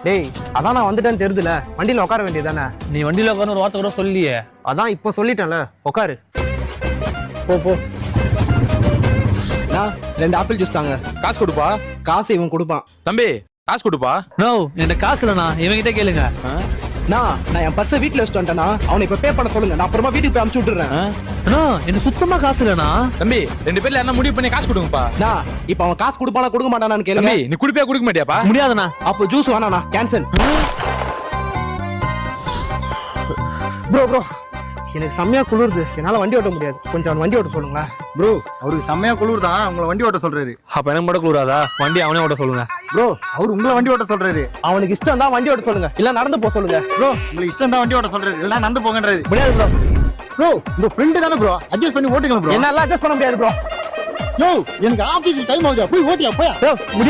டேய் அதான் நான் வந்துட்டேன்னு தெரியுதுல, வண்டியில உட்கார வேண்டியதானே. நீ வண்டியில உட்கார்ந்து ஒரு வார்த்தை கூட சொல்லியே. அதான் இப்போ சொல்லிட்டேன்ல, உட்காரு. போ போ. நான் 2 ஆப்பிள் ஜூஸ் தாங்க. காசு கொடுப்பா. காசு இவன் கொடுப்பான். தம்பி காசு கொடுப்பா. நோ என்கிட்ட காசு இல்லண்ணா, இவங்கிட்ட கேளுங்க. நான் என் பர்ஸை வீட்டுல வச்சுட்டு வந்துட்டேனா, அவனை இப்ப பே பண்ண சொல்லுங்க. நான் அப்புறமா வீட்டுக்கு போய் அனுப்பிச்சு விட்டுறேன். அண்ணா எனக்கு சுத்தமா காசு இல்லண்ணா. தம்பி 2 பேர்ல என்ன முடிவு பண்ணி காசு கொடுங்கப்பா. நான் இப்ப அவன் காசு கொடுப்பானா கொடுக்க மாட்டானான்னு கேளுங்க. தம்பி நீ குடிப்பியா கொடுக்க மாட்டியாப்பா? முடியாதுண்ணா. அப்போ ஜூஸ் வேணாண்ணா, கேன்சல். ப்ரோ ப்ரோ எனக்கு செம்மையா குளிருது, என்னால வண்டி ஓட்ட முடியாது. கொஞ்சம் அவன் வண்டி ஓட்ட சொல்லுங்களா. ப்ரோ அவருக்கு செம்மையா குளிர் தான், உங்களை வண்டி ஓட்ட சொல்றாரு. அப்ப எனக்கு மட்டும் கூடாதா? வண்டி அவனே ஓட்ட சொல்லுங்க. ப்ரோ அவர் உங்களை வண்டி ஓட்ட சொல்றாரு. அவனுக்கு இஷ்டம் தான் வண்டி ஓட்ட சொல்லுங்க, இல்ல நடந்து போக சொல்லுங்க. ப்ரோ உங்களுக்கு இஷ்டம் தான் வண்டி ஓட்ட சொல்றாரு, எல்லாம் நடந்து போங்கன்றாரு. முடியாது ப்ரோ. ப்ரோ உங்க ஃப்ரெண்டு தானே ப்ரோ, அட்ஜஸ்ட் பண்ணி ஓட்டுங்க ப்ரோ. என்னால அட்ஜஸ்ட் பண்ண முடியாது ப்ரோ. யோ எனக்கு ஆபீஸ் டைம் ஆகுது, போய் ஓட்டியா போயா. முடியாது.